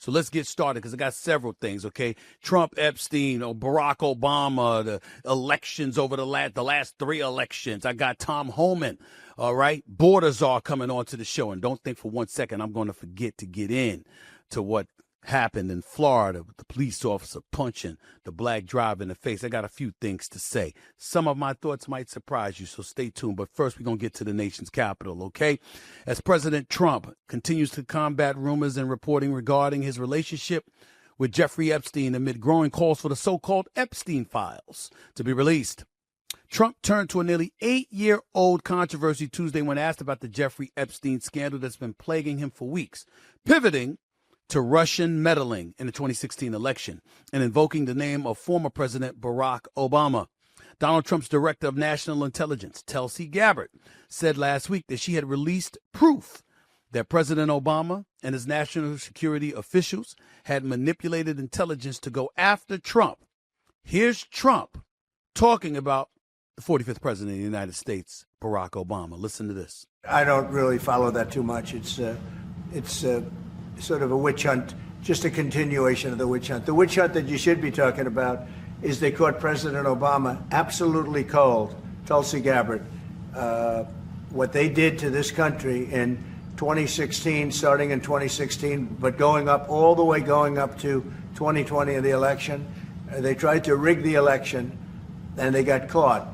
So let's get started because I got several things, okay? Trump, Epstein, Barack Obama, the elections over the last 3 elections. I got Tom Homan, all right? Border czar coming on to the show. And don't think for 1 second I'm going to forget to get in to what happened in Florida with the police officer punching the black driver in the face. I got a few things to say. Some of my thoughts might surprise you, so stay tuned. But first, we're going to get to the nation's capital, okay? As President Trump continues to combat rumors and reporting regarding his relationship with Jeffrey Epstein amid growing calls for the so-called Epstein files to be released, Trump turned to a nearly 8-year-old controversy Tuesday when asked about the Jeffrey Epstein scandal that's been plaguing him for weeks, pivoting to Russian meddling in the 2016 election and invoking the name of former President Barack Obama. Donald Trump's director of national intelligence, Tulsi Gabbard, said last week that she had released proof that President Obama and his national security officials had manipulated intelligence to go after Trump. Here's Trump talking about the 45th president of the United States, Barack Obama. Listen to this. I don't really follow that too much. It's sort of a witch hunt, just a continuation of the witch hunt. The witch hunt that you should be talking about is they caught President Obama absolutely cold, Tulsi Gabbard. What they did to this country in 2016, starting in 2016, but going up to 2020 in the election. They tried to rig the election, and they got caught.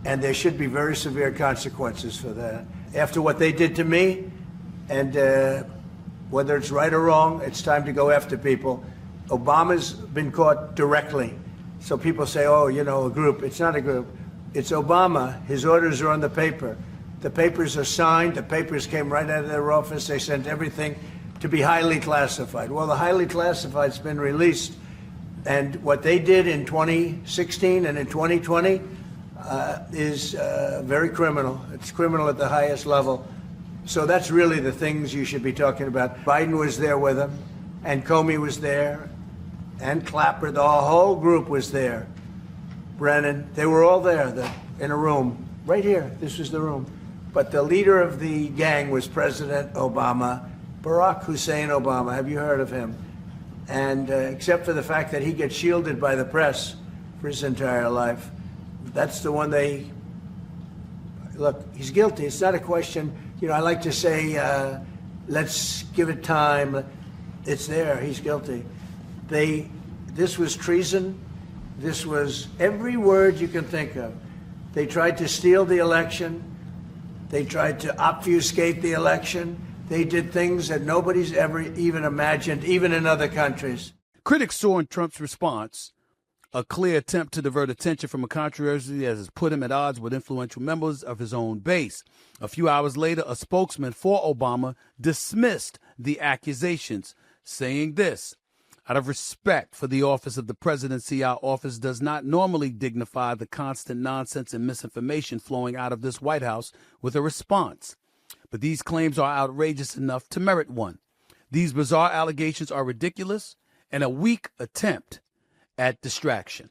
And there should be very severe consequences for that. After what they did to me, and whether it's right or wrong, it's time to go after people. Obama's been caught directly. So people say, oh, you know, a group. It's not a group. It's Obama. His orders are on the paper. The papers are signed. The papers came right out of their office. They sent everything to be highly classified. Well, the highly classified's been released. And what they did in 2016 and in 2020 is very criminal. It's criminal at the highest level. So that's really the things you should be talking about. Biden was there with him, and Comey was there, and Clapper. The whole group was there. Brennan, they were all there in a room. Right here, this was the room. But the leader of the gang was President Obama, Barack Hussein Obama. Have you heard of him? And except for the fact that he gets shielded by the press for his entire life, that's the one they... Look, he's guilty. It's not a question... You know, I like to say, let's give it time. It's there. He's guilty. This was treason. This was every word you can think of. They tried to steal the election. They tried to obfuscate the election. They did things that nobody's ever even imagined, even in other countries. Critics saw in Trump's response a clear attempt to divert attention from a controversy that has put him at odds with influential members of his own base. A few hours later, a spokesman for Obama dismissed the accusations, saying this: out of respect for the office of the presidency, our office does not normally dignify the constant nonsense and misinformation flowing out of this White House with a response. But these claims are outrageous enough to merit one. These bizarre allegations are ridiculous and a weak attempt at distraction.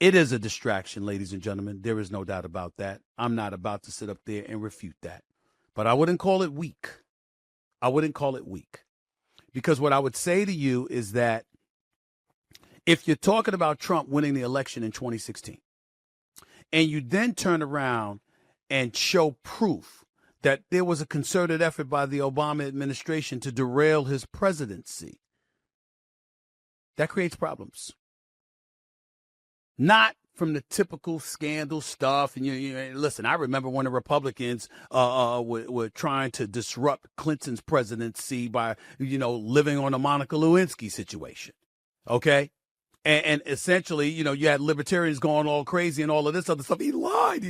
It is a distraction, ladies and gentlemen. There is no doubt about that. I'm not about to sit up there and refute that. But I wouldn't call it weak. I wouldn't call it weak. Because what I would say to you is that if you're talking about Trump winning the election in 2016, and you then turn around and show proof that there was a concerted effort by the Obama administration to derail his presidency, that creates problems. Not from the typical scandal stuff. And you listen, I remember when the Republicans were trying to disrupt Clinton's presidency by, living on a Monica Lewinsky situation. Okay. And essentially, you had libertarians going all crazy and all of this other stuff. He lied,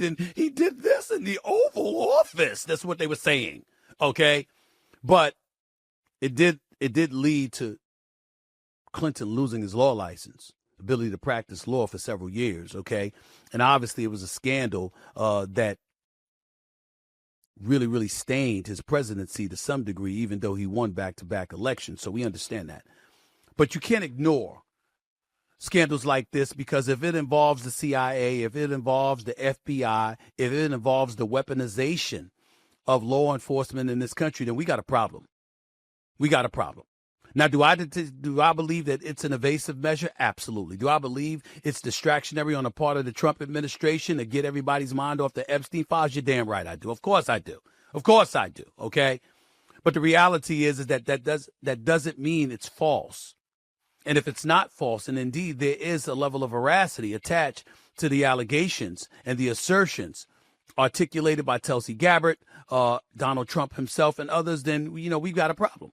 and he did this in the Oval Office. That's what they were saying. Okay. But it did lead to Clinton losing his law license, ability to practice law for several years, okay? And obviously it was a scandal that really, really stained his presidency to some degree, even though he won back-to-back elections. So we understand that. But you can't ignore scandals like this, because if it involves the CIA, if it involves the FBI, if it involves the weaponization of law enforcement in this country, then we got a problem. We got a problem. Now, do I believe that it's an evasive measure? Absolutely. Do I believe it's distractionary on the part of the Trump administration to get everybody's mind off the Epstein files? You're damn right I do. Of course I do. Of course I do. Okay. But the reality is that that doesn't mean it's false. And if it's not false, and indeed there is a level of veracity attached to the allegations and the assertions articulated by Tulsi Gabbard, Donald Trump himself, and others, then, we've got a problem.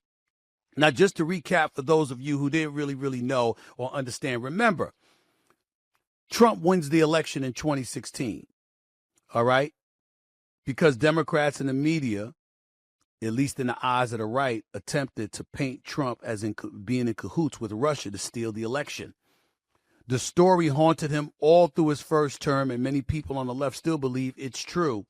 Now, just to recap for those of you who didn't really know or understand, remember, Trump wins the election in 2016, all right? Because Democrats and the media, at least in the eyes of the right, attempted to paint Trump as being in cahoots with Russia to steal the election. The story haunted him all through his first term, and many people on the left still believe it's true,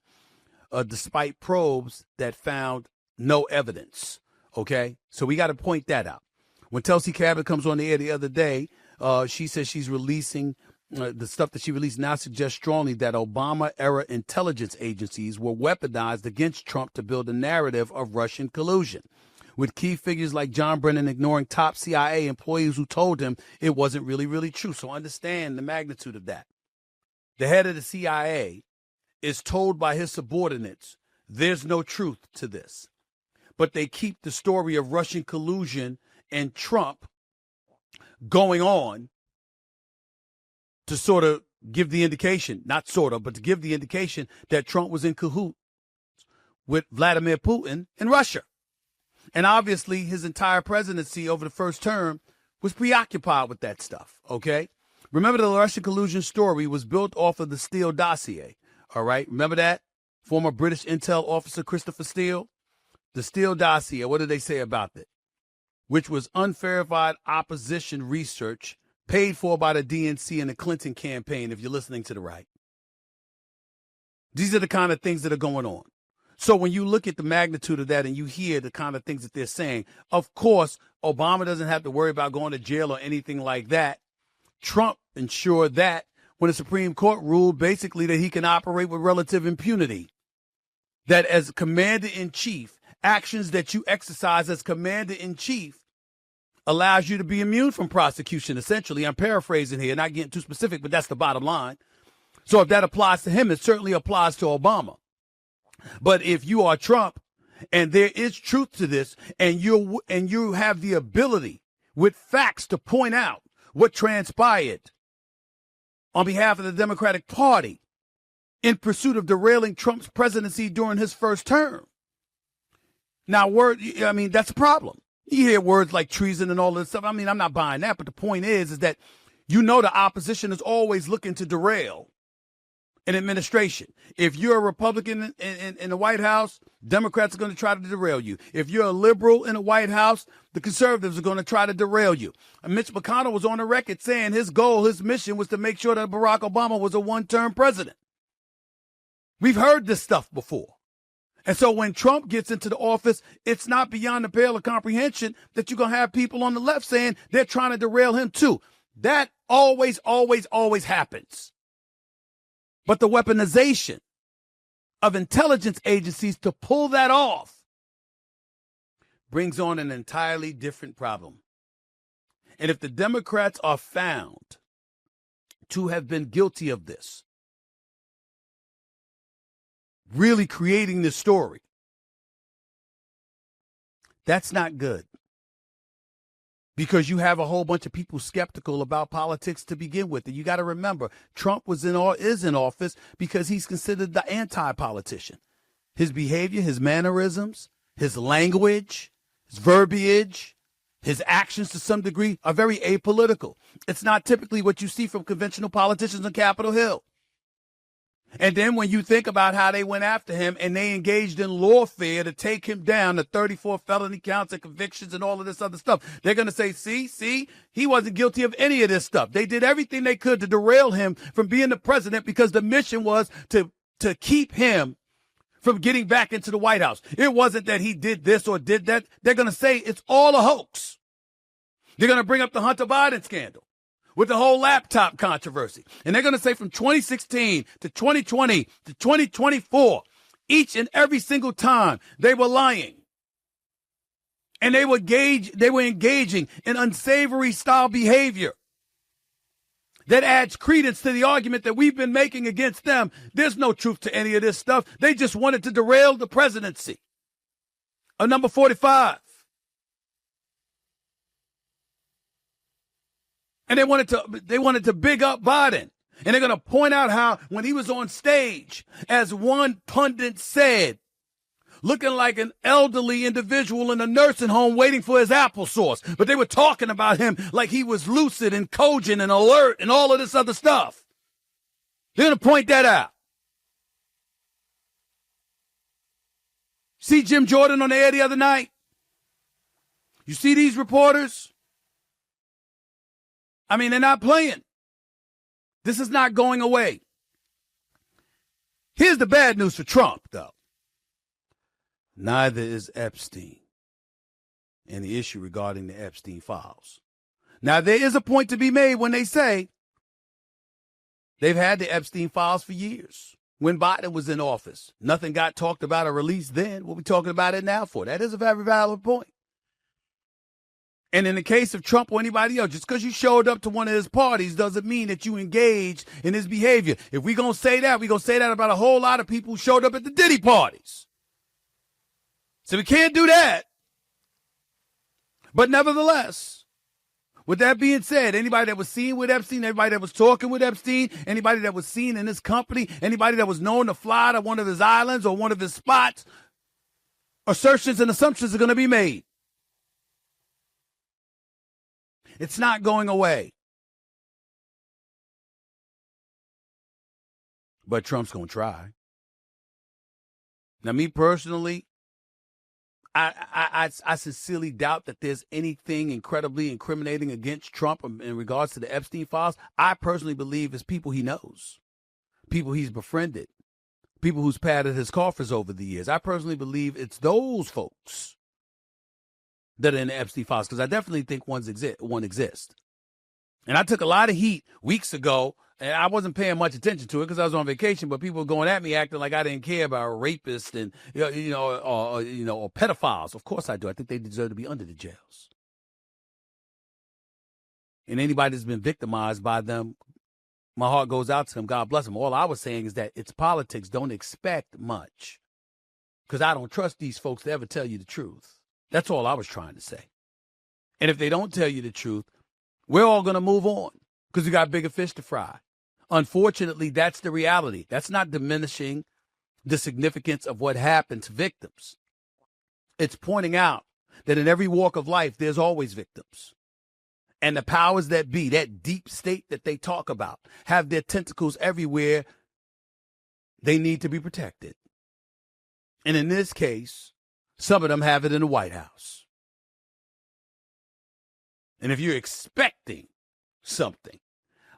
despite probes that found no evidence. Okay, so we got to point that out. When Tulsi Gabbard comes on the air the other day, she says she's releasing the stuff that she released now suggests strongly that Obama-era intelligence agencies were weaponized against Trump to build a narrative of Russian collusion, with key figures like John Brennan ignoring top CIA employees who told him it wasn't really true. So understand the magnitude of that. The head of the CIA is told by his subordinates, there's no truth to this. But they keep the story of Russian collusion and Trump going on to sort of give the indication, not sort of, but to give the indication that Trump was in cahoots with Vladimir Putin in Russia. And obviously his entire presidency over the first term was preoccupied with that stuff, okay? Remember, the Russian collusion story was built off of the Steele dossier, all right? Remember that? Former British intel officer Christopher Steele? The Steele dossier, what did they say about it? Which was unverified opposition research paid for by the DNC and the Clinton campaign, if you're listening to the right. These are the kind of things that are going on. So when you look at the magnitude of that and you hear the kind of things that they're saying, of course, Obama doesn't have to worry about going to jail or anything like that. Trump ensured that when the Supreme Court ruled basically that he can operate with relative impunity. That as commander-in-chief, actions that you exercise as commander-in-chief allows you to be immune from prosecution, essentially. I'm paraphrasing here, not getting too specific, but that's the bottom line. So if that applies to him, it certainly applies to Obama. But if you are Trump and there is truth to this and you have the ability with facts to point out what transpired on behalf of the Democratic Party in pursuit of derailing Trump's presidency during his first term. Now, that's a problem. You hear words like treason and all this stuff. I'm not buying that. But the point is that the opposition is always looking to derail an administration. If you're a Republican in the White House, Democrats are going to try to derail you. If you're a liberal in the White House, the conservatives are going to try to derail you. And Mitch McConnell was on the record saying his goal, his mission was to make sure that Barack Obama was a one-term president. We've heard this stuff before. And so when Trump gets into the office, it's not beyond the pale of comprehension that you're going to have people on the left saying they're trying to derail him too. That always happens. But the weaponization of intelligence agencies to pull that off brings on an entirely different problem. And if the Democrats are found to have been guilty of this, really creating this story, that's not good. Because you have a whole bunch of people skeptical about politics to begin with. And you got to remember, Trump is in office because he's considered the anti-politician. His behavior, his mannerisms, his language, his verbiage, his actions to some degree are very apolitical. It's not typically what you see from conventional politicians on Capitol Hill. And then when you think about how they went after him and they engaged in lawfare to take him down to 34 felony counts and convictions and all of this other stuff, they're going to say, see, he wasn't guilty of any of this stuff. They did everything they could to derail him from being the president because the mission was to keep him from getting back into the White House. It wasn't that he did this or did that. They're going to say it's all a hoax. They're going to bring up the Hunter Biden scandal with the whole laptop controversy. And they're going to say from 2016 to 2020 to 2024, each and every single time they were lying. And they were engaging in unsavory style behavior that adds credence to the argument that we've been making against them. There's no truth to any of this stuff. They just wanted to derail the presidency of number 45. And they wanted to big up Biden. And they're going to point out how when he was on stage, as one pundit said, looking like an elderly individual in a nursing home waiting for his applesauce. But they were talking about him like he was lucid and cogent and alert and all of this other stuff. They're going to point that out. See Jim Jordan on the air the other night? You see these reporters? I mean, they're not playing. This is not going away. Here's the bad news for Trump, though. Neither is Epstein and the issue regarding the Epstein files. Now, there is a point to be made when they say they've had the Epstein files for years. When Biden was in office, nothing got talked about or released then. What are we talking about it now for? That is a very valid point. And in the case of Trump or anybody else, just because you showed up to one of his parties doesn't mean that you engaged in his behavior. If we're going to say that, we're going to say that about a whole lot of people who showed up at the Diddy parties. So we can't do that. But nevertheless, with that being said, anybody that was seen with Epstein, everybody that was talking with Epstein, anybody that was seen in his company, anybody that was known to fly to one of his islands or one of his spots, assertions and assumptions are going to be made. It's not going away. But Trump's going to try. Now, me personally, I sincerely doubt that there's anything incredibly incriminating against Trump in regards to the Epstein files. I personally believe it's people he knows, people he's befriended, people who's padded his coffers over the years. I personally believe it's those folks that are in the Epstein files, because I definitely think one exists. And I took a lot of heat weeks ago, and I wasn't paying much attention to it because I was on vacation, but people were going at me acting like I didn't care about rapists and, or pedophiles. Of course I do. I think they deserve to be under the jails. And anybody that's been victimized by them, my heart goes out to them. God bless them. All I was saying is that it's politics. Don't expect much, because I don't trust these folks to ever tell you the truth. That's all I was trying to say. And if they don't tell you the truth, we're all going to move on because we got bigger fish to fry. Unfortunately, that's the reality. That's not diminishing the significance of what happened to victims. It's pointing out that in every walk of life, there's always victims. And the powers that be, that deep state that they talk about, have their tentacles everywhere. They need to be protected. And in this case, some of them have it in the White House. And if you're expecting something,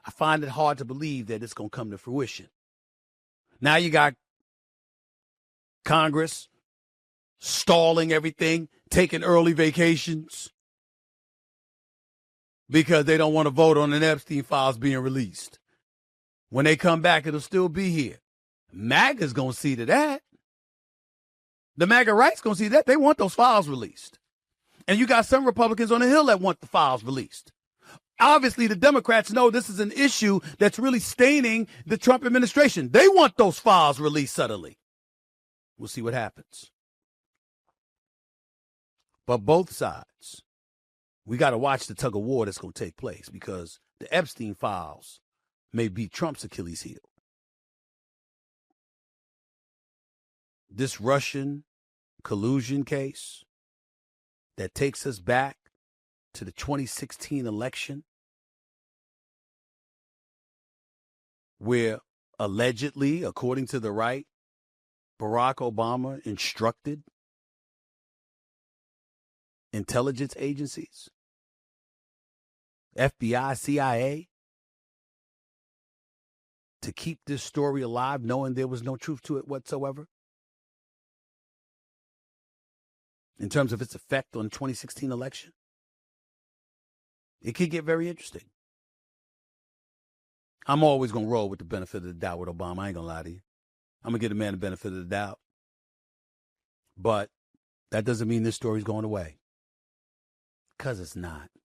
I find it hard to believe that it's going to come to fruition. Now you got Congress stalling everything, taking early vacations because they don't want to vote on an Epstein files being released. When they come back, it'll still be here. MAGA's going to see to that. The MAGA right's going to see that. They want those files released. And you got some Republicans on the Hill that want the files released. Obviously, the Democrats know this is an issue that's really staining the Trump administration. They want those files released suddenly. We'll see what happens. But both sides, we got to watch the tug of war that's going to take place, because the Epstein files may be Trump's Achilles heel. This Russian collusion case that takes us back to the 2016 election, where allegedly, according to the right, Barack Obama instructed intelligence agencies, FBI, CIA, to keep this story alive, knowing there was no truth to it whatsoever, in terms of its effect on the 2016 election. It could get very interesting. I'm always going to roll with the benefit of the doubt with Obama. I ain't going to lie to you. I'm going to give the man the benefit of the doubt. But that doesn't mean this story's going away. Because it's not.